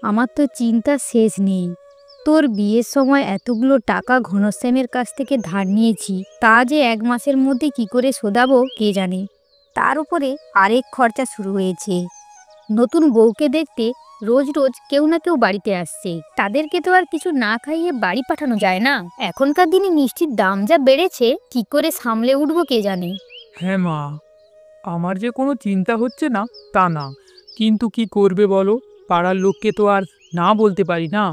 আমার তো চিন্তার শেষ নেই। তোর বিয়ের সময় এতগুলো টাকা ঘনশ্যামের কাছ থেকে ধার নিয়েছি, তা যে ১ মাসের মধ্যে কি করে শোধাবো কে জানে। তার উপরে আরেক খরচা শুরু হয়েছে। নতুন বউকে দেখতে রোজ রোজ কেউ না কেউ বাড়িতে আসছে, তাদেরকে তো আর কিছু না খাইয়ে বাড়ি পাঠানো যায় না। এখনকার দিনে মিষ্টির দাম যা বেড়েছে, কি করে সামলে উঠবো কে জানে। হ্যাঁ মা, আমার যে কোনো চিন্তা হচ্ছে না তা না, কিন্তু কি করবে বলো, পাড়ার লোককে তো আর না বলতে পারি না।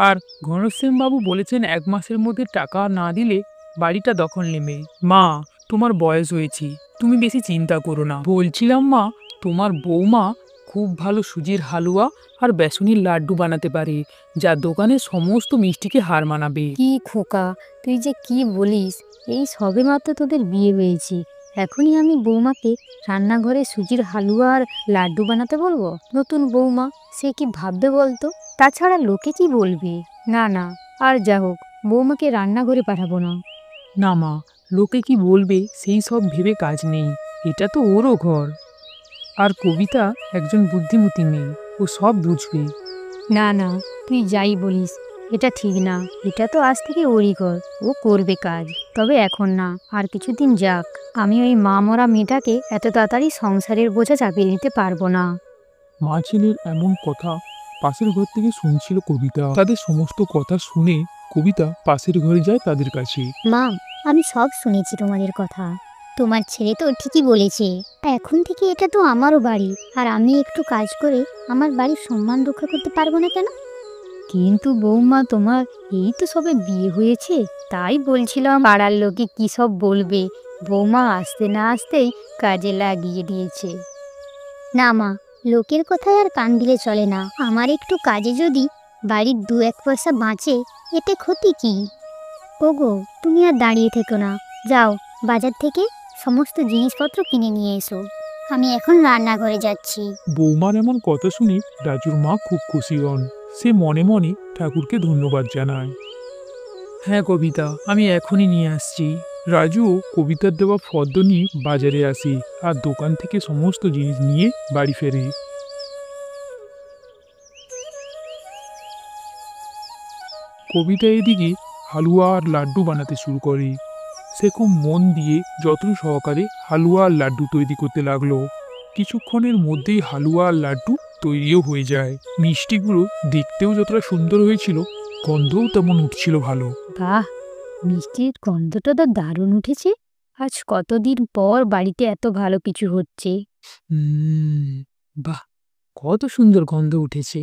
আর ঘনশ্যাম বাবু বলেছেন ১ মাসের মধ্যে টাকা না দিলে বাড়িটা দখল নেবে। মা, তোমার বয়স হয়েছে, তুমি বেশি চিন্তা করো না। বলছিলাম মা, তোমার বৌমা খুব ভালো সুজির হালুয়া আর বেসনের লাড্ডু বানাতে পারে, যা দোকানের সমস্ত মিষ্টিকে হার মানাবে। কি খোকা, তুই যে কি বলিস! এই সবেমাত্র তোদের বিয়ে হয়েছে, এখনই আমি বৌমাকে রান্নাঘরে সুজির হালুয়া আর লাড্ডু বানাতে বলবো? নতুন বৌমা, সে কি ভাববে বলতো? তাছাড়া লোকে কি বলবে? না না, আর যা হোক, বৌমাকে রান্নাঘরে পাঠাবো না। না মা, লোকে কি বলবে সেই সব ভেবে কাজ নেই, এটা তো ওরও ঘর। আর কবিতা একজন বুদ্ধিমতী মেয়ে, ও সব বুঝবে। না না, তুই যাই বলিস, এটা ঠিক না। এটা তো আজ থেকে ওরই ঘর, ও করবে কাজ। তবে এখন না, আর কিছুদিন যাক। আমি ওই মা মরা মেয়েটাকে এত তাড়াতাড়ি সংসারের বোঝা চাপিয়ে দিতে পারবো না। মা ছেলের এমন কথা পাশের ঘর থেকে শুনছিল কবিতা। তাদের সমস্ত কথা শুনে কবিতা পাশের ঘরে যায় তাদের কাছে। মা, আমি সব শুনেছি তোমাদের কথা। তোমার ছেলে তো ঠিকই বলেছে, এখন থেকে এটা তো আমারও বাড়ি, আর আমি একটু কাজ করে আমার বাড়ির সম্মান রক্ষা করতে পারবো না কেন? কিন্তু বৌমা, তোমার এই তো সবে বিয়ে হয়েছে, তাই বলছিলাম পাড়ার লোকে কি সব বলবে। বৌমা আসতে না আসতেই কাজে লাগিয়ে দিয়েছে। না মা, লোকের কথায় আর কান দিলে চলে না। আমার একটু কাজে যদি বাড়ির ২-১ পয়সা বাঁচে, এতে ক্ষতি কি? ওগো, তুমি আর দাঁড়িয়ে থেকো না, যাও বাজার থেকে সমস্ত জিনিসপত্র কিনে নিয়ে এসো। আমি এখন রান্নাঘরে যাচ্ছি। বৌমার এমন কথা শুনে রাজুর মা খুব খুশি হন। সে মনে মনে ঠাকুরকে ধন্যবাদ জানায়। হ্যাঁ কবিতা, আমি এখনই নিয়ে আসছি। রাজু কবিতার দেওয়া ফর্দ নিয়ে বাজারে আসে আর দোকান থেকে সমস্ত জিনিস নিয়ে বাড়ি ফেরে। কবিতা এদিকে হালুয়া আর লাড্ডু বানাতে শুরু করে। সে খুব মন দিয়ে যত্ন সহকারে হালুয়া আর লাড্ডু তৈরি করতে লাগলো। কিছুক্ষণের মধ্যেই হালুয়া আর লাড্ডু তৈরিও হয়ে যায়। মিষ্টিগুলো দেখতেও যতটা সুন্দর হয়েছিল, গন্ধও তেমন উঠছিল ভালো। বাহ, মিষ্টির গন্ধটা তো দারুণ উঠেছে। আজ কতদিন পর বাড়িতে এত ভালো কিছু হচ্ছে। বাহ, কত সুন্দর গন্ধ উঠেছে।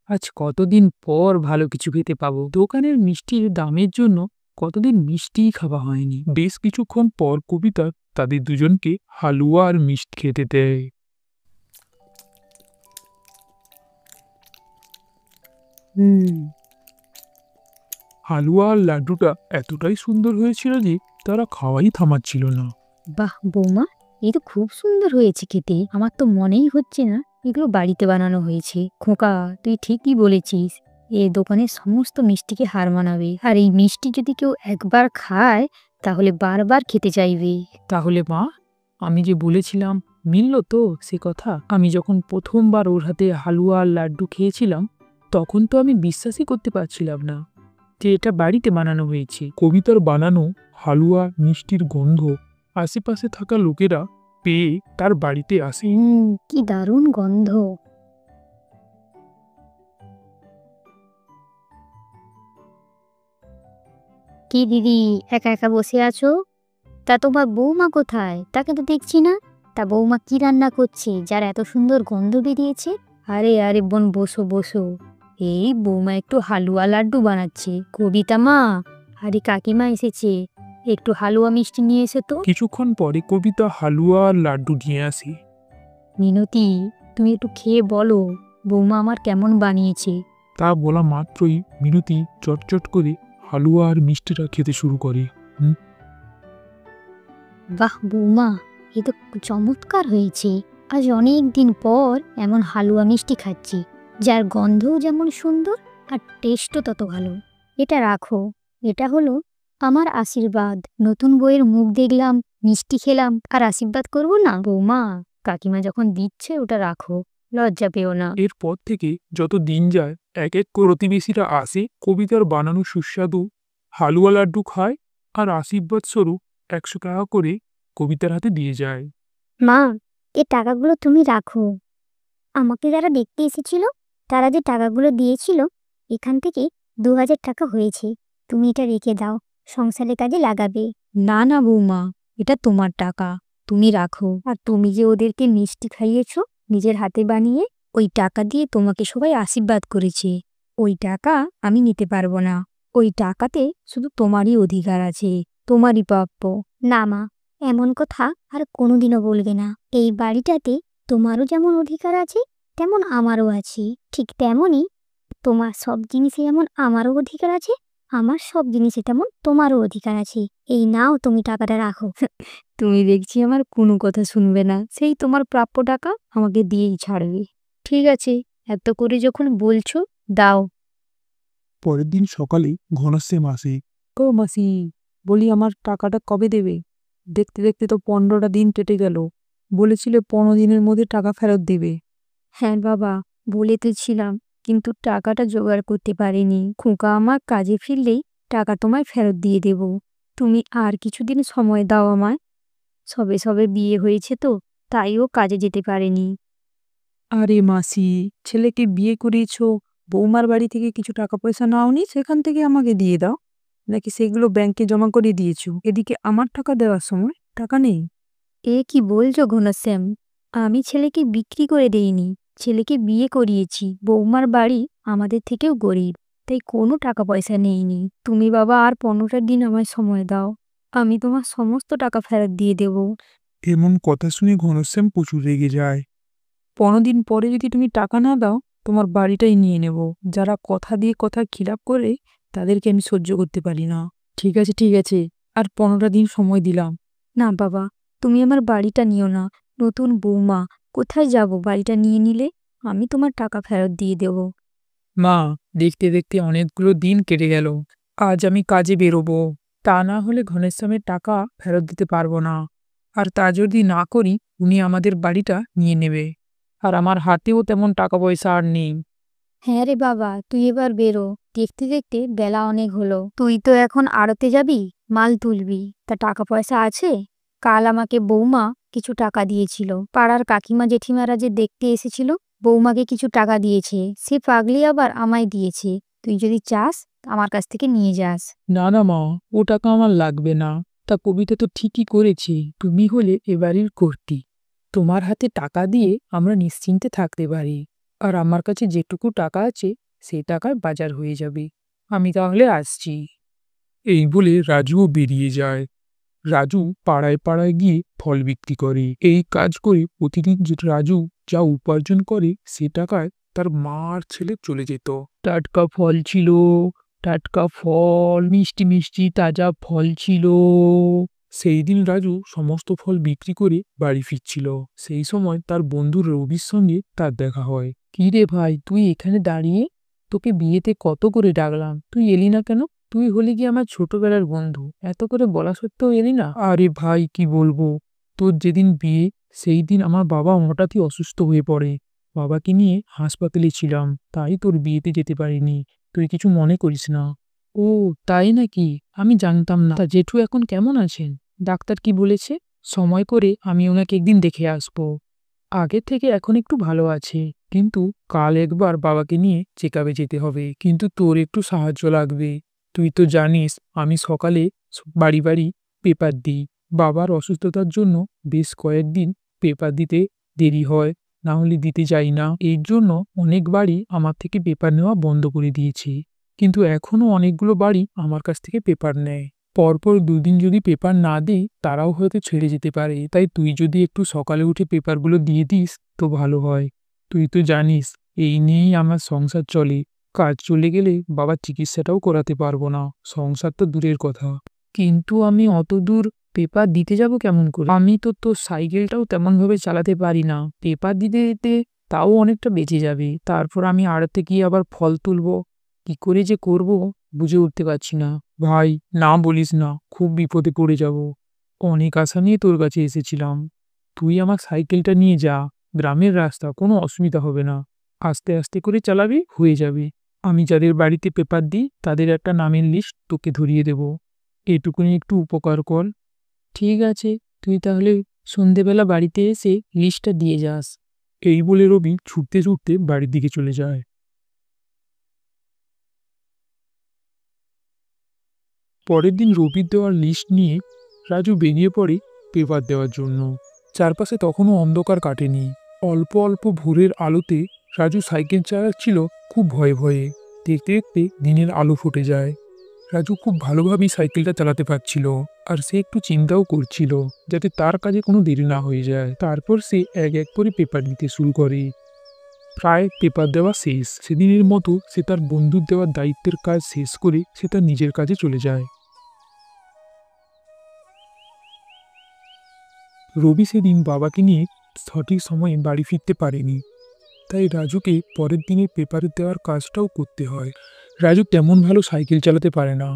আজ কতদিন পর ভালো কিছু খেতে পাবো। দোকানের মিষ্টির দামের জন্য কতদিন মিষ্টিই খাওয়া হয়নি। বেশ কিছুক্ষণ পর কবিতা তাদের দুজনকে হালুয়া আর মিষ্টি খেতে দেয়। হুম। হালুয়া আর লাড্ডুটা এতটাই সুন্দর হয়েছিল যে তারা খাওয়াই থামাচ্ছিল না। বাহ বৌমা, এই তো খুব সুন্দর হয়েছে খেতে। আমার তো মনেই হচ্ছে না এগুলো বাড়িতে বানানো হয়েছে। খোকা, তুই ঠিকই বলেছিস, এ দোকানের সমস্ত মিষ্টিকে হার মানাবে। আর এই মিষ্টি যদি কেউ একবার খায়, তাহলে বারবার খেতে চাইবে। তাহলে মা, আমি যে বলেছিলাম মিলল তো সে কথা? আমি যখন প্রথমবার ওর হাতে হালুয়া আর লাড্ডু খেয়েছিলাম, তখন তো আমি বিশ্বাসই করতে পারছিলাম না যে এটা বাড়িতে বানানো হয়েছে। কবিতার বানানো হালুয়া মিষ্টির গন্ধ আশেপাশে থাকা লোকেরা পেয়ে তার বাড়িতে আসে। কি দারুণ গন্ধ! কি দিদি, একা একা বসে আছো? তা তোমার বৌমা কোথায়? তাকে তো দেখছি না। তা বৌমা কি রান্না করছে যার এত সুন্দর গন্ধ বেরিয়েছে? আরে আরে বোন, বসো বসো। এই বৌমা একটু হালুয়া লাড্ডু বানাচ্ছে। কবিতা মা, আরে কাকিমা এসেছে, একটু হালুয়া মিষ্টি নিয়ে এসে তো। কিছুক্ষণ পরে কবিতা হালুয়া আর লাড্ডু নিয়ে আসে। মিনতি, তুমি একটু খেয়ে বলো বৌমা আমার কেমন বানিয়েছে। তা বলা মাত্রই মিনতি চটচট করে হালুয়া আর মিষ্টিটা খেতে শুরু করে। বাহ বৌমা, এ তো চমৎকার হয়েছে। আজ অনেক দিন পর এমন হালুয়া মিষ্টি খাচ্ছি, যার গন্ধও যেমন সুন্দর আর টেস্টও তত ভালো। এটা রাখো, এটা হলো আমার আশীর্বাদ। নতুন বউয়ের মুখ দেখলাম, মিষ্টি খেলাম, আর আশীর্বাদ করব না? বৌমা, কাকিমা যখন দিচ্ছে ওটা রাখো। লজ্জা পেও না। এরপর থেকে যত দিন যায় এক এক করে প্রতিবেশীরা আসে, কবিতার বানানো সুস্বাদু হালুয়া লাড্ডু খায় আর আশীর্বাদ স্বরূপ 100 টাকা করে কবিতার হাতে দিয়ে যায়। মা, এই টাকাগুলো তুমি রাখো। আমাকে যারা দেখতে এসেছিল তারা যে টাকাগুলো দিয়েছিল, এখান থেকে 2000 টাকা হয়েছে। তুমি এটা রেখে দাও, সংসারের কাজে লাগাবে। না না বৌমা, এটা তোমার টাকা, তুমি রাখো। আর তুমি যে ওদেরকে মিষ্টি খাইয়েছো নিজের হাতে বানিয়ে, ওই টাকা দিয়ে তোমাকে সবাই আশীর্বাদ করেছে। ওই টাকা আমি নিতে পারবো না। ওই টাকাতে শুধু তোমারই অধিকার আছে, তোমারই প্রাপ্য। না মা, এমন কথা আর কোনোদিনও বলবে না। এই বাড়িটাতে তোমারও যেমন অধিকার আছে তেমন আমারও আছে, ঠিক তেমনই তোমার সব জিনিসে যেমন আমারও অধিকার আছে, আমার সব জিনিসে তেমন তোমারও অধিকার আছে। এই নাও, তুমি টাকাটা রাখো। তুমি দেখছি আমার কোনো কথা শুনবে না, সেই তোমার প্রাপ্য টাকা আমাকে দিয়েই ছাড়বে। ঠিক আছে, এত করে যখন বলছো দাও। পরের দিন সকালে ঘনশ্যাম আসে। ও মাসি, বলি আমার টাকাটা কবে দেবে? দেখতে দেখতে তো 15টা দিন কেটে গেল। বলেছিলে 15 দিনের মধ্যে টাকা ফেরত দেবে। হ্যাঁ বাবা, বলে তো ছিলাম, কিন্তু টাকাটা জোগাড় করতে পারিনি। খোকা আমার কাজে ফিরলেই টাকা তোমায় ফেরত দিয়ে দেব। তুমি আর কিছুদিন সময় দাও আমায়। সবে সবে বিয়ে হয়েছে তো, তাই ও কাজে যেতে পারেনি। আরে মাসি, ছেলেকে বিয়ে করিয়েছ, বৌমার বাড়ি থেকে কিছু টাকা পয়সা নাওনি, সেখান থেকে আমাকে দিয়ে দাও। নাকি সেগুলো ব্যাংকে জমা করে দিয়েছো? এদিকে আমার টাকা দেওয়ার সময় টাকা নেই। এ কি বলছো ঘনশ্যাম? আমি ছেলেকে বিক্রি করে দেইনি, ছেলেকে বিয়ে করিয়েছি। বৌমার বাড়ি আমাদের থেকেও গরিব, তাই কোনো টাকা পয়সা নেইনি। তুমি বাবা আর 15টা দিন আমায় সময় দাও, আমি তোমার সমস্ত টাকা ফেরত দিয়ে দেব। এমন কথা শুনে ঘনশ্যাম প্রচুর রেগে যায়। 15 দিন পরে যদি তুমি টাকা না দাও, তোমার বাড়িটাই নিয়ে নেব। যারা কথা দিয়ে কথা খিলাপ করে তাদেরকে আমি সহ্য করতে পারি না। ঠিক আছে ঠিক আছে, আর 15টা দিন সময় দিলাম। না বাবা, তুমি আমার বাড়িটা নিও না। নতুন বৌমা, কোথায় যাব বাড়িটা নিয়ে নিলে? আমি তোমার টাকা ফেরত দিয়ে দেব। মা, দেখতে দেখতে অনেকগুলো দিন কেটে গেল। আজ আমি কাজে বেরোবো, তা না হলে ঘনশ্যামের টাকা ফেরত দিতে পারবো না। আর তা যদি না করি, উনি আমাদের বাড়িটা নিয়ে নেবে। আর আমার হাতেও তেমন টাকা পয়সা আর নেই। হ্যাঁ রে বাবা, তুই এবার বেরো। দেখতে দেখতে বেলা অনেক হলো। তুই তো এখন আড়তে যাবি, মাল তুলবি, তা টাকা পয়সা আছে? কাল আমাকে বৌমা কিছু টাকা দিয়েছিল। পাড়ার কাকিমা জেঠিমারা যে দেখতে এসেছিল, বৌমাকে কিছু টাকা দিয়েছে। সে পাগলি আবার আমায় দিয়েছে। তুই যদি চাস আমার কাছ থেকে নিয়ে যাস। না না মা, ও টাকা আমার লাগবে না। তা কবিতা তো ঠিকই করেছে, তুমি হলে এ বাড়ির কর্ত্রী। তোমার হাতে টাকা দিয়ে আমরা নিশ্চিন্তে থাকতে পারি। আর আমার কাছে যেটুকু টাকা আছে সেই টাকায় বাজার হয়ে যাবে। আমি তাহলে আসছি। এই বলে রাজুও বেরিয়ে যায়। রাজু পাড়ায় পাড়ায় গিয়ে ফল বিক্রি করে। এই কাজ করে প্রতিদিন যে রাজু যা উপার্জন করে সে টাকায় তার মা আর ছেলে চলে যেত। টাটকা ফল ছিল, টাটকা ফল, মিষ্টি মিষ্টি তাজা ফল ছিল। সেই দিন রাজু সমস্ত ফল বিক্রি করে বাড়ি ফিরছিল। সেই সময় তার বন্ধু রবির সঙ্গে তার দেখা হয়। কি রে ভাই, তুই এখানে দাঁড়িয়ে? তোকে বিয়েতে কত করে ডাকলাম, তুই এলি না কেন? তুই হলি কি আমার ছোটবেলার বন্ধু, এত করে বলা সত্ত্বেও এলি না? আরে ভাই, কি বলবো, তোর যেদিন বিয়ে সেই দিন আমার বাবা হঠাৎই অসুস্থ হয়ে পড়ে। বাবাকে নিয়ে হাসপাতালে ছিলাম, তাই তোর বিয়েতে যেতে পারিনি। তুই কিছু মনে করিস না। ও তাই নাকি? আমি জানতাম না। তা জেঠু এখন কেমন আছেন? ডাক্তার কি বলেছে? সময় করে আমি ওনাকে একদিন দেখে আসবো। আগের থেকে এখন একটু ভালো আছে, কিন্তু কাল একবার বাবাকে নিয়ে চেকআপে যেতে হবে। কিন্তু তোর একটু সাহায্য লাগবে। তুই তো জানিস আমি সকালে বাড়ি বাড়ি পেপার দিই। বাবার অসুস্থতার জন্য বেশ কয়েকদিন পেপার দিতে দেরি হয়, না হলে দিতে যাই না। এর জন্য অনেক বাড়ি আমার থেকে পেপার নেওয়া বন্ধ করে দিয়েছে। কিন্তু এখনও অনেকগুলো বাড়ি আমার কাছ থেকে পেপার নেয়। পরপর দুদিন যদি পেপার না দিই তারাও হয়তো ছেড়ে যেতে পারে। তাই তুই যদি একটু সকালে উঠে পেপারগুলো দিয়ে দিস তো ভালো হয়। তুই তো জানিস এই নিয়েই আমার সংসার চলে। কাজ চলে গেলে বাবার চিকিৎসাটাও করাতে পারবো না, সংসার তো দূরের কথা। কিন্তু আমি অত দূর পেপার দিতে যাব কেমন করে? আমি তো তোর সাইকেলটাও তেমনভাবে চালাতে পারি না। পেপার দিতে দিতে তাও অনেকটা বেঁচে যাবে। তারপর আমি আড়তে গিয়ে আবার ফল তুলবো, কি করে যে করব বুঝে উঠতে পারছি না। ভাই, না বলিস না, খুব বিপদে পড়ে যাব। অনেক আশা নিয়ে তোর কাছে এসেছিলাম। তুই আমার সাইকেলটা নিয়ে যা, গ্রামের রাস্তা, কোনো অসুবিধা হবে না। আস্তে আস্তে করে চালাবি, হয়ে যাবে। আমি যাদের বাড়িতে পেপার দিই তাদের একটা নামের লিস্ট তোকে ধরিয়ে দেব। এটুকুনি একটু উপকার কর। ঠিক আছে, তুই তাহলে সন্ধেবেলা বাড়িতে এসে লিস্টটা দিয়ে যাস। এই বলে রবি ছুটতে ছুটতে বাড়ির দিকে চলে যায়। পরের দিন রবির দেওয়ার লিস্ট নিয়ে রাজু বেরিয়ে পড়ে পেপার দেওয়ার জন্য। চারপাশে তখনও অন্ধকার কাটেনি। অল্প অল্প ভোরের আলোতে রাজু সাইকেল চালাচ্ছিল খুব ভয়ে ভয়ে। দেখতে দেখতে দিনের আলো ফুটে যায়। রাজু খুব ভালোভাবেই সাইকেলটা চালাতে পারছিল, আর সে একটু চিন্তাও করছিল যাতে তার কাজে কোনো দেরি না হয়ে যায়। তারপর সে এক এক করে পেপার দিতে শুরু করে। প্রায় পেপার দেওয়া শেষ। সেদিনের মতো সে তার বন্ধুর দেওয়া দায়িত্বের কাজ শেষ করে সে তার নিজের কাজে চলে যায়। রবি সেদিন বাবাকে নিয়ে সঠিক সময়ে বাড়ি ফিরতে পারেনি, তাই রাজুকে পরের দিনের পেপারে দেওয়ার কাজটাও করতে হয়। রাজু তেমন ভালো সাইকেল চালাতে পারে না,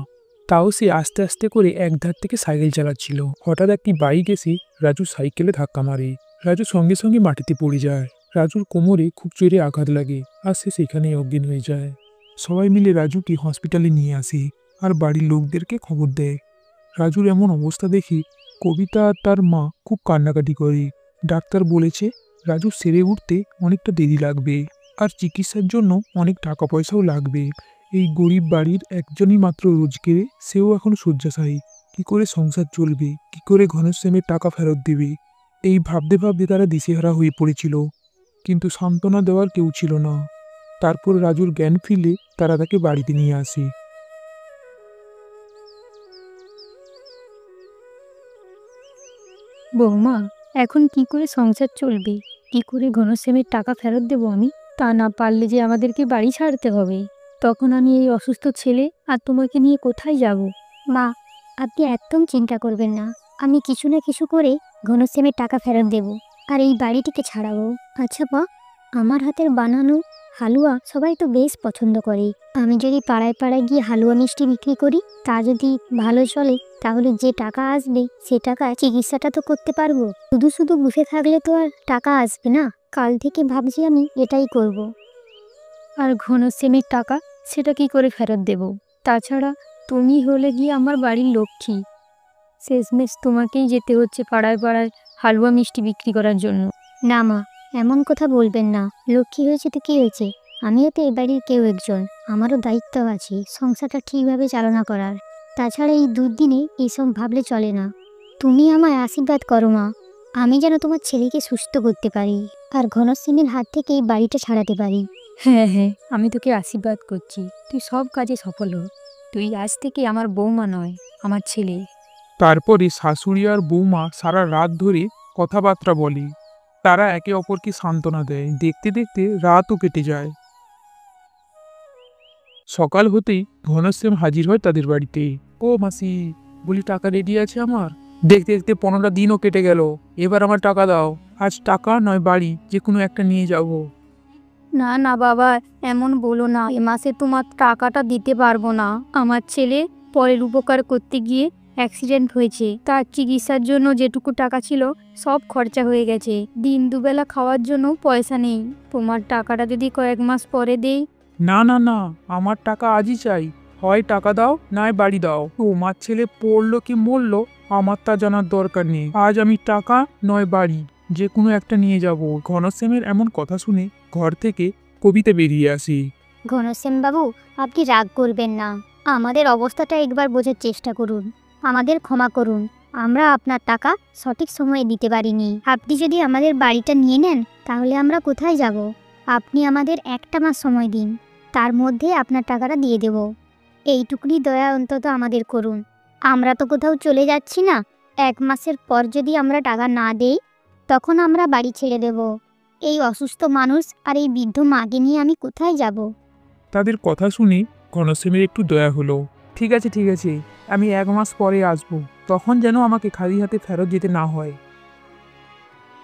তাও সে আস্তে আস্তে করে এক ধার থেকে সাইকেল চালাচ্ছিল। হঠাৎ একটি বাইক এসে রাজু সাইকেলে ধাক্কা মারে। রাজু সঙ্গে সঙ্গে মাটিতে পড়ে যায়। রাজুর কোমরে খুব জোরে আঘাত লাগে, আর সে সেখানেই অজ্ঞান হয়ে যায়। সবাই মিলে রাজুকে হসপিটালে নিয়ে আসে আর বাড়ির লোকদেরকে খবর দেয়। রাজুর এমন অবস্থা দেখে কবিতা আর তার মা খুব কান্নাকাটি করে। ডাক্তার বলেছে রাজু সেরে উঠতে অনেকটা দেরি লাগবে, আর চিকিৎসার জন্য অনেক টাকা পয়সাও লাগবে। এই গরিব বাড়ির একজনই মাত্র রোজগেরে, সেও এখন শয্যাশায়ী। কি করে সংসার চলবে, কি করে ঘনশ্যামের টাকা ফেরত দেবে, এই ভাবতে ভাবতে তারা দিশেহারা হয়ে পড়েছিল। কিন্তু সান্ত্বনা দেওয়ার কেউ ছিল না। তারপর রাজুর জ্ঞান ফিরলে তারা তাকে বাড়িতে নিয়ে আসে। বৌমা, এখন কি করে সংসার চলবে? কি করে ঘনশ্যামের টাকা ফেরত দেবো আমি? তা না পারলে যে আমাদেরকে বাড়ি ছাড়তে হবে। তখন আমি এই অসুস্থ ছেলে আর তোমাকে নিয়ে কোথায় যাব? মা, আপনি একদম চিন্তা করবেন না। আমি কিছু না কিছু করে ঘনশ্যামের টাকা ফেরত দেব, আর এই বাড়িটিকে ছাড়াবো। আচ্ছা মা, আমার হাতের বানানো হালুয়া সবাই তো বেশ পছন্দ করে। আমি যদি পাড়ায় পাড়ায় গিয়ে হালুয়া মিষ্টি বিক্রি করি, তা যদি ভালো চলে, তাহলে যে টাকা আসবে সে টাকায় চিকিৎসাটা তো করতে পারবো। শুধু শুধু বসে থাকলে তো আর টাকা আসবে না। কাল থেকে ভাবছি আমি এটাই করব। আর ঘনশ্যামের টাকা সেটা কি করে ফেরত দেব? তাছাড়া তুমি হলে গিয়ে আমার বাড়ির লক্ষ্মী। শেষমেশ তোমাকেই যেতে হচ্ছে পাড়ায় পাড়ায় হালুয়া মিষ্টি বিক্রি করার জন্য। না মা, এমন কথা বলবেন না। লক্ষ্মী হয়েছে তো কী হয়েছে, আমিও তো এ বাড়ির কেউ একজন। আমারও দায়িত্ব আছে সংসারটা ঠিকভাবে চালনা করার। তাছাড়া এই দুর্দিনে এইসব ভাবলে চলে না। তুমি আমায় আশীর্বাদ করো মা, আমি যেন তোমার ছেলেকে সুস্থ করতে পারি, আর ঘনশ্যামের হাত থেকে এই বাড়িটা ছাড়াতে পারি। হ্যাঁ হ্যাঁ, আমি তোকে আশীর্বাদ করছি। তুই সব কাজে সফল হ। তুই আজ থেকে আমার বৌমা নয়, আমার ছেলে। তারপরে শাশুড়ি আর বৌমা সারা রাত ধরে কথাবার্তা বলে। তারা একে অপরকে সান্ত্বনা দেয়। দেখতে দেখতে রাতও কেটে যায়। সকাল হতেই ঘনশ্যাম হাজির হয় তাদের বাড়িতে। ও মাসি, বলি টাকা রেডি আছে আমার? দেখতে দেখতে 15টা দিনও কেটে গেল, এবার আমার টাকা দাও। আজ টাকা নয় বাড়ি, যে কোনো একটা নিয়ে যাব। না না বাবা, এমন বলো না। এ মাসে তোমার টাকাটা দিতে পারবো না। আমার ছেলে পরের উপকার করতে গিয়ে অ্যাক্সিডেন্ট হয়েছে। তার চিকিৎসার জন্য যেটুকু টাকা ছিল সব খরচা হয়ে গেছে। দিন দুবেলা খাওয়ার জন্য পয়সা নেই। তোমার টাকাটা যদি কয়েক মাস পরে দেই। না না না, আমার টাকা আজই চাই। হয় টাকা দাও, নয় বাড়ি দাও। তোমার ছেলে পড়লো কি মরলো আমার তা জানার দরকার নেই। আজ আমি টাকা নয় বাড়ি, যে কোনো একটা নিয়ে যাব। ঘনশ্যামের এমন কথা শুনে ঘর থেকে কবিতা বেরিয়ে আসি। ঘনশ্যাম বাবু, আপনি রাগ করবেন না। আমাদের অবস্থাটা একবার বোঝার চেষ্টা করুন। আমাদের ক্ষমা করুন, আমরা আপনার টাকা সঠিক সময়ে দিতে পারিনি। আপনি যদি আমাদের বাড়িটা নিয়ে নেন, তাহলে আমরা কোথায় যাব? আপনি আমাদের একটা মাস সময় দিন, তার মধ্যে আপনার টাকাটা দিয়ে দেব। এইটুকুনি দয়া অন্তত আমাদের করুন। আমরা তো কোথাও চলে যাচ্ছি না। 1 মাসের পর যদি আমরা টাকা না দেই, তখন আমরা বাড়ি ছেড়ে দেব। এই অসুস্থ মানুষ আর এই বৃদ্ধ মাকে নিয়ে আমি কোথায় যাব? তাদের কথা শুনে ঘনশ্যামের একটু দয়া হলো। ঠিক আছে ঠিক আছে, আমি 1 মাস পরে আসবো, তখন যেন আমাকে খালি হাতে ফেরত যেতে না হয়।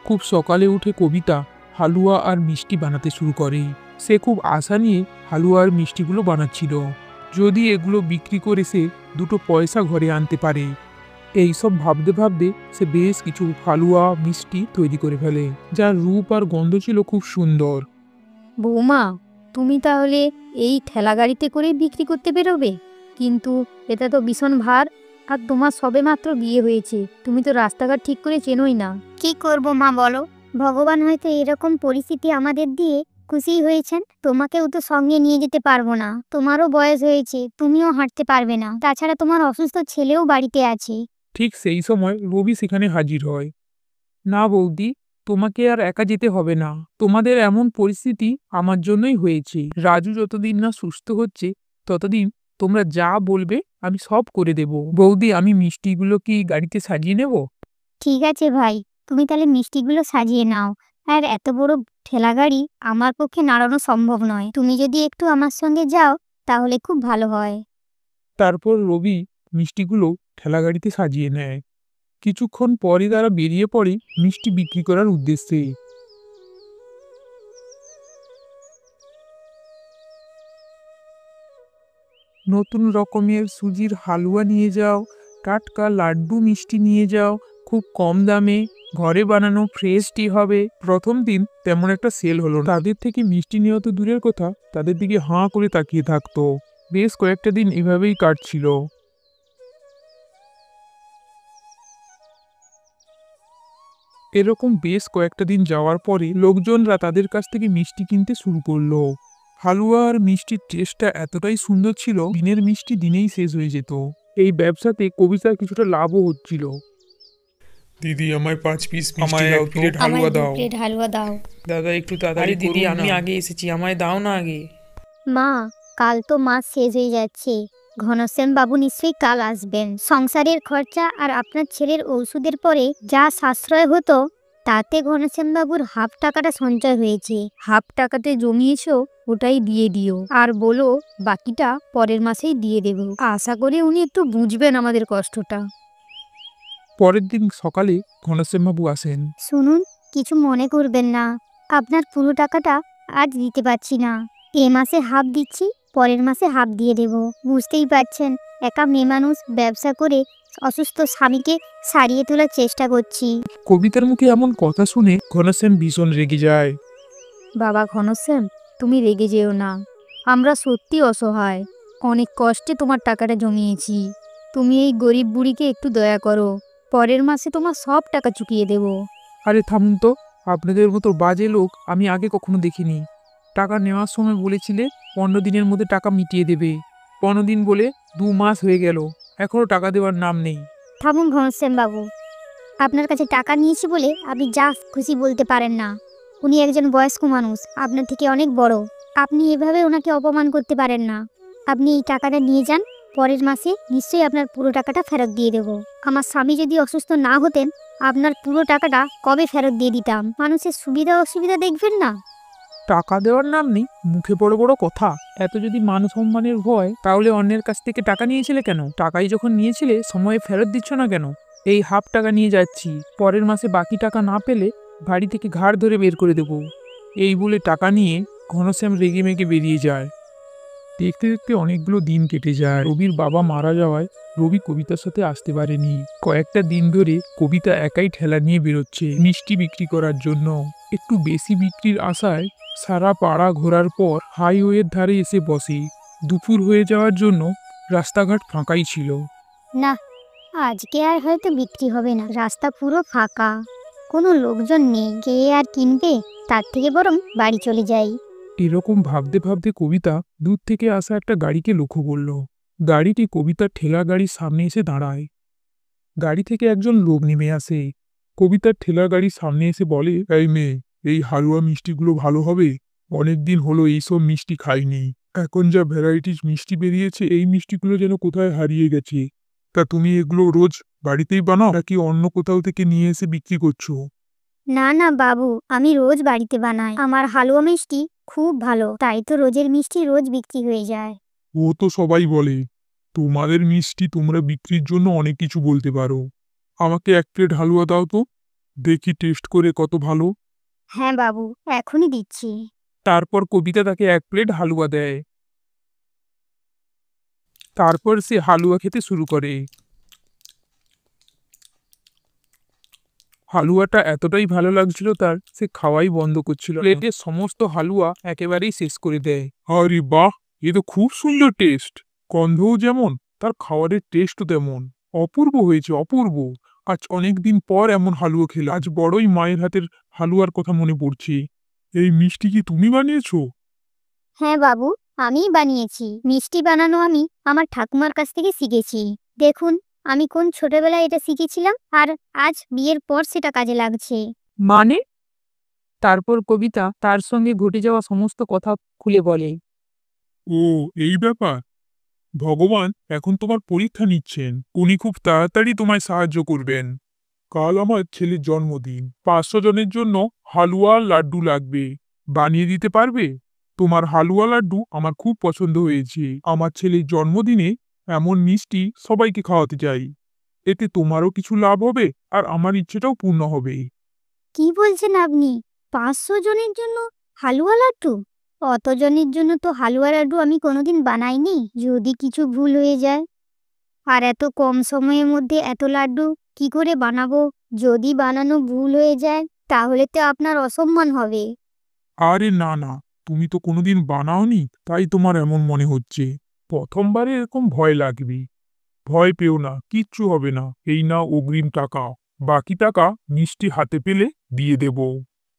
খুব সকালে উঠে কবিতা হালুয়া আর মিষ্টি বানাতে শুরু করে। সে খুব আশা নিয়ে হালুয়া আর মিষ্টিগুলো বানাচ্ছিল। যদি এগুলো বিক্রি করে সে 2 পয়সা ঘরে আনতে পারে। এইসব ভাবতে ভাবতে সে বেশ কিছু হালুয়া মিষ্টি তৈরি করে ফেলে, যার রূপ আর গন্ধ ছিল খুব সুন্দর। বৌমা, তুমি তাহলে এই ঠেলা গাড়িতে করে বিক্রি করতে বেরোবে? কিন্তু এটা তো ভীষণ ভার, আর তোমার সবেমাত্র বিয়ে হয়েছে, তুমি তো রাস্তাঘাট ঠিক করে চেনোই না। কি করব মা বলো, ভগবান হয়তো এরকম পরিস্থিতি আমাদের দিয়ে খুশি হয়েছেন। তোমাকেও তো সঙ্গে নিয়ে যেতে পারবো না, তোমারও বয়স হয়েছে, তুমিও হাঁটতে পারবে না, তাছাড়া তোমার অসুস্থ ছেলেও বাড়িতে আছে। ঠিক সেই সময় রবি সেখানে হাজির হয়। না বৌদি, তোমাকে আর একা যেতে হবে না, তোমাদের এমন পরিস্থিতি আমার জন্যই হয়েছে। রাজু যতদিন না সুস্থ হচ্ছে ততদিন তোমরা যা বলবে আমি সব করে দেব। বৌদি, আমি মিষ্টিগুলো কি গাড়িতে সাজিয়ে নেব? ঠিক আছে ভাই, তুমি তাহলে মিষ্টিগুলো সাজিয়ে নাও। আর এত বড় ঠেলা গাড়ি আমার পক্ষে নাড়ানো সম্ভব নয়, তুমি যদি একটু আমার সঙ্গে যাও তাহলে খুব ভালো হয়। তারপর রবি মিষ্টিগুলো ঠেলাগাড়িতে সাজিয়ে নেয়। কিছুক্ষণ পরই তারা বেরিয়ে পড়ে মিষ্টি বিক্রি করার উদ্দেশ্যে। নতুন রকমের সুজির হালুয়া নিয়ে যাও, টাটকা লাড্ডু মিষ্টি নিয়ে যাও, খুব কম দামে, ঘরে বানানো ফ্রেশ টি হবে। প্রথম দিন তেমন একটা সেল হলো না। তাদের থেকে মিষ্টি নেওয়া তো দূরের কথা, তাদের দিকে হাঁ করে তাকিয়ে থাকতো। বেশ কয়েকটা দিন এভাবেই কাটছিল। এরকম বেশ কয়েকটা দিন যাওয়ার পরে লোকজনরা তাদের কাছ থেকে মিষ্টি কিনতে শুরু করলো। হালুয়া আর মিষ্টির টেস্টটা এতটাই সুন্দর ছিল, দিনের মিষ্টি দিনেই শেষ হয়ে যেত। এই ব্যবসাতে কবিতার কিছুটা লাভও হচ্ছিল। দিদি, আমায় 5 পিস মিষ্টি আমায় দাও এক তো। প্লেট হালুয়া দাও। হালুয়া দাও। দাদা, একটু তাড়াতাড়ি দিদি, করুন আমি না। আগে এসেছি, আমায় দাও না আগে। মা, কাল তো মাস শেষ হয়ে যাচ্ছে, ঘনশ্যাম বাবু নিশ্চয়ই কাল আসবেন। সংসারের খরচা আর আপনার ছেলের ওষুধের পরে যা সাশ্রয় হতো, তাতে ঘনশ্যাম বাবুর হাফ টাকাটা সঞ্চয় হয়েছে। হাফ টাকাতে জমিয়েছো, ওটাই দিয়ে দিও, আর বলো বাকিটা পরের মাসেই দিয়ে দেব। আশা করি উনি একটু বুঝবেন আমাদের কষ্টটা। পরের দিন সকালে ঘনশ্যামবাবু আসেন। শুনুন, কিছু মনে করবেন না, আপনার পুরো টাকাটা আজ দিতে পারছি না। এ মাসে হাফ দিচ্ছি, পরের মাসে হাফ দিয়ে দেব। বুঝতেই পারছেন, একা মেয়ে মানুষ, ব্যবসা করে অসুস্থ স্বামীকে সারিয়ে তোলার চেষ্টা করছি। কবিতার মুখে এমন কথা শুনে ঘনশ্যাম ভীষণ রেগে যায়। বাবা ঘনশ্যাম, তুমি রেগে যেও না, আমরা সত্যি অসহায়, অনেক কষ্টে তোমার টাকাটা জমিয়েছি। তুমি এই গরিব বুড়িকে একটু দয়া করো, পরের মাসে তোমার সব টাকা চুকিয়ে দেব। আরে থামুন তো, আপনাদের মতো বাজে লোক আমি আগে কখনো দেখিনি। টাকা নেওয়ার সময় বলেছিলে 15 দিনের মধ্যে টাকা মিটিয়ে দেবে। 15 দিন বলে 2 মাস হয়ে গেল, এখনো টাকা দেওয়ার নাম নেই। থামুন ঘনশ্যাম বাবু, আপনার কাছে টাকা নিয়েছি বলে আপনি যা খুশি বলতে পারেন না। উনি একজন বয়স্ক মানুষ, আপনার থেকে অনেক বড়, আপনি এভাবে ওনাকে অপমান করতে পারেন না। আপনি এই টাকাটা নিয়ে যান, পরের মাসে নিশ্চয়ই আপনার পুরো টাকাটা ফেরত দিয়ে দেবো। আমার স্বামী যদি অসুস্থ না হতেন, আপনার পুরো টাকাটা কবে ফেরত দিয়ে দিতাম। মানুষের সুবিধা অসুবিধা দেখবেন না। টাকা দেওয়ার নাম নেই, মুখে বড় বড় কথা। এত যদি মান সম্মানের ভয়, তাহলে অন্যের কাছ থেকে টাকা নিয়েছিলে কেন? টাকাই যখন নিয়েছিলে সময়ে ফেরত দিচ্ছ না কেন? এই হাফ টাকা নিয়ে যাচ্ছি, পরের মাসে বাকি টাকা না পেলে বাড়ি থেকে ঘাড় ধরে বের করে দেব। এই বলে টাকা নিয়ে ঘনশ্যাম রেগে মেগে বেরিয়ে যায়। দেখতে দেখতে অনেকগুলো দিন কেটে যায়। রবির বাবা মারা যাওয়ায় রবি কবিতার সাথে আসতে পারেনি। কয়েকটা দিন ধরে কবিতা একাই ঠেলা নিয়ে বেরোচ্ছে মিষ্টি বিক্রি করার জন্য। একটু বেশি বিক্রির আশায় সারা পাড়া ঘোরার পর হাইওয়ের ধারে এসে বসে। দুপুর হয়ে যাওয়ার জন্য রাস্তাঘাট ফাঁকাই ছিল। না, আজকে আর হয়তো বিক্রি হবে না, রাস্তা পুরো ফাঁকা, কোনো লোকজন নেই, কে আর কিনবে, তার থেকে বরং বাড়ি চলে যাই। এরকম ভাবতে ভাবতে কবিতা দূর থেকে আসা একটা গাড়িকে লক্ষ্য করল। গাড়িটি কবিতার ঠেলা গাড়ির সামনে এসে দাঁড়ায়। গাড়ি থেকে একজন লোক নেমে আসে। কবিতার ঠেলা গাড়ির সামনে এসে বলে, এই মেয়ে, এই হালুয়া মিষ্টিগুলো ভালো হবে? অনেকদিন হলো এইসব মিষ্টি খাইনি। এখন যা ভ্যারাইটিস মিষ্টি বেরিয়েছে, এই মিষ্টিগুলো যেন কোথায় হারিয়ে গেছে। তা তুমি এগুলো রোজ বাড়িতেই বানাও নাকি অন্য কোথাও থেকে নিয়ে এসে বিক্রি করছো? না না বাবু, আমি রোজ বাড়িতে বানাই, আমার হালুয়া মিষ্টি খুব ভালো, তাই তো রোজের মিষ্টি রোজ বিক্রি হয়ে যায়। ও তো সবাই বলে, তোমাদের মিষ্টি তোমরা বিক্রির জন্য অনেক কিছু বলতে পারো। আমাকে 1 প্লেট হালুয়া দাও তো, দেখি টেস্ট করে কত ভালো। হ্যাঁ বাবু, এখনই দিচ্ছি। তারপর কবিতা তাকে 1 প্লেট হালুয়া দেয়। তারপর সে হালুয়া খেতে শুরু করে। হালুয়াটা এতটাই ভালো লাগছিল তার, সে খাওয়াই বন্ধ করছিল না। প্লেটের সমস্ত হালুয়া একেবারেই শেষ করে দেয়। আরে বাহ, এ তো খুব সুন্দর টেস্ট। গন্ধও যেমন, তার খাবারের টেস্টও তেমন। অপূর্ব হয়েছে, অপূর্ব। আজ অনেকদিন পর এমন হালুয়া খেলাম। আজ বড়ই মায়ের হাতের হালুয়ার কথা মনে পড়ছে। এই মিষ্টি কি তুমি বানিয়েছো? হ্যাঁ বাবু, আমিই বানিয়েছি। মিষ্টি বানানো আমি আমার ঠাকুমার কাছ থেকে শিখেছি। দেখুন, আমি কোন ছোটবেলায় এটা শিখেছিলাম, আর আজ বিয়ের পর সেটা কাজে লাগছে। মানে? তারপর কবিতা তার সঙ্গে ঘটে যাওয়া সমস্ত কথা খুলে বলে। ও, এই ব্যাপার। ভগবান এখন তোমার পরীক্ষা নিচ্ছেন। উনি খুব তাড়াতাড়ি তোমায় সাহায্য করবেন। কাল আমার ছেলের জন্মদিন। 500 জনের জন্য হালুয়া আর লাড্ডু লাগবে। বানিয়ে দিতে পারবে? তোমার হালুয়া লাড্ডু আমার খুব পছন্দ হয়েছে। আমার ছেলের জন্মদিনে এমন মিষ্টি সবাইকে খাওয়াতে চাই। এতে তোমারও কিছু লাভ হবে আর আমার ইচ্ছেটাও পূর্ণ হবে। কি বলছেন আপনি? 500 জনের জন্য হালুয়া লাড্ডু? অত জনের জন্য তো হালুয়া লাড্ডু আমি কোনোদিন বানাইনি। যদি কিছু ভুল হয়ে যায়, আর এত কম সময়ের মধ্যে এত লাড্ডু কি করে বানাবো? যদি বানানো ভুল হয়ে যায় তাহলে তো আপনার অসম্মান হবে। আরে না না, তুমি তো কোনোদিন বানাওনি, তাই তোমার এমন মনে হচ্ছে। প্রথমবারে এরকম ভয় লাগবে। ভয় পেও না, কিচ্ছু হবে না। এই নাও অগ্রিম টাকা। বাকি টাকা মিষ্টি হাতে পেলে দিয়ে দেব।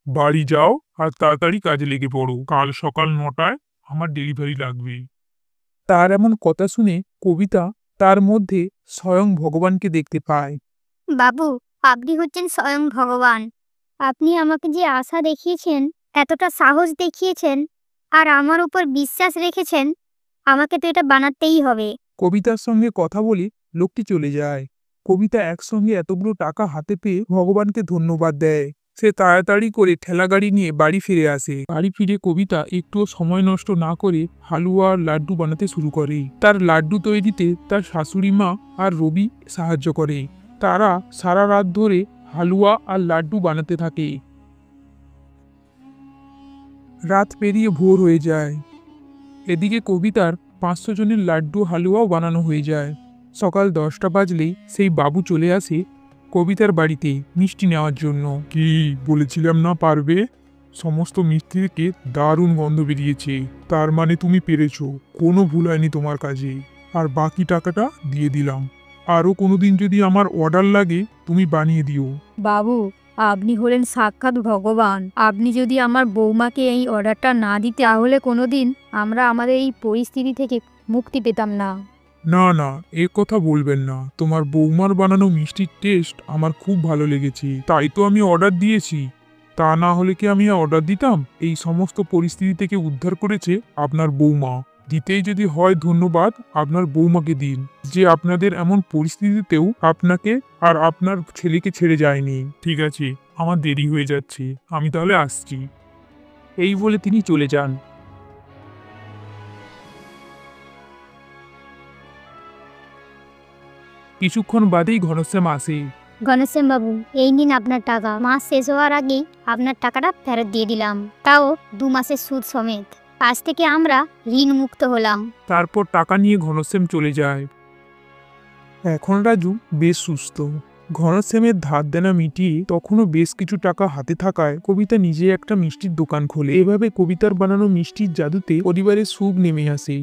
বাড়ি যাও আর তাড়াতাড়ি কাজে লেগে পড়ো। কাল সকাল 9টায় আমার ডেলিভারি লাগবে। তার এমন কথা শুনে কবিতা তার মধ্যে স্বয়ং ভগবানকে দেখতে পায়। বাবু, আপনি হচ্ছেন স্বয়ং ভগবান। আপনি আমাকে যে আশা দেখিয়েছেন, এতটা সাহস দেখিয়েছেন, আর আমার উপর বিশ্বাস রেখেছেন, আমাকে তো এটা বানাতেই হবে। কবিতার সঙ্গে কথা বলে লোকটি চলে যায়। কবিতা একসঙ্গে এতগুলো টাকা হাতে পেয়ে ভগবানকে ধন্যবাদ দেয়। সে তাড়াতাড়ি করে ঠেলাগাড়ি নিয়ে বাড়ি ফিরে আসে। বাড়ি ফিরে কবিতা একটুও সময় নষ্ট না করে হালুয়া আর লাড্ডু বানাতে শুরু করে। তার লাড্ডু তৈরিতে তার শাশুড়ি মা আর রবি সাহায্য করে। তারা সারা রাত ধরে হালুয়া আর লাড্ডু বানাতে থাকে। রাত পেরিয়ে ভোর হয়ে যায়। এদিকে কবিতার 500 জনের লাড্ডু হালুয়াও বানানো হয়ে যায়। সকাল 10টা বাজলেই সেই বাবু চলে আসে কবিতার বাড়িতে মিষ্টি নেওয়ার জন্য। কি বলেছিলাম না পারবে? সমস্ত মিষ্টি থেকে দারুণ গন্ধ বেরিয়েছে। তার মানে তুমি পেরেছো, কোনো ভুল হয়নি তোমার কাজে। আর বাকি টাকাটা দিয়ে দিলাম। আরও কোনোদিন যদি আমার অর্ডার লাগে তুমি বানিয়ে দিও। বাবু, আপনি হলেন সাক্ষাৎ ভগবান। আপনি যদি আমার বৌমাকে এই অর্ডারটা না দিতে, তাহলে কোনোদিন আমরা আমাদের এই পরিস্থিতি থেকে মুক্তি পেতাম না। না না, এ কথা বলবেন না। তোমার বৌমার বানানো মিষ্টির টেস্ট আমার খুব ভালো লেগেছে, তাই তো আমি অর্ডার দিয়েছি। তা না হলে কি আমি অর্ডার দিতাম? এই সমস্ত পরিস্থিতি থেকে উদ্ধার করেছে আপনার বৌমা। দিতেই যদি হয় ধন্যবাদ আপনার বৌমাকে দিন, যে আপনাদের এমন পরিস্থিতিতেও আপনাকে আর আপনার ছেলেকে ছেড়ে যায়নি। ঠিক আছে, আমার দেরি হয়ে যাচ্ছে, আমি তাহলে আসছি। এই বলে তিনি চলে যান। কিছুক্ষণ বাদেই ঘনশ্যাম আসে। ঘনশ্যাম বাবু, এই নিন আপনার টাকা। মাস শেষ হওয়ার আগেই আপনার টাকাটা ফেরত দিয়ে দিলাম, তাও 2 মাসের সুদ সমেত। আজ থেকে আমরা ঋণ মুক্ত হলাম। তারপর টাকা নিয়ে ঘনশ্যাম চলে যায়। এখন রাজু বেশ সুস্থ। ঘনশ্যামের ধার দেনা মিটিয়ে তখনও বেশ কিছু টাকা হাতে থাকায় কবিতা নিজে একটা মিষ্টির দোকান খোলে। এভাবে কবিতার বানানো মিষ্টির জাদুতে পরিবারের সুখ নেমে আসে।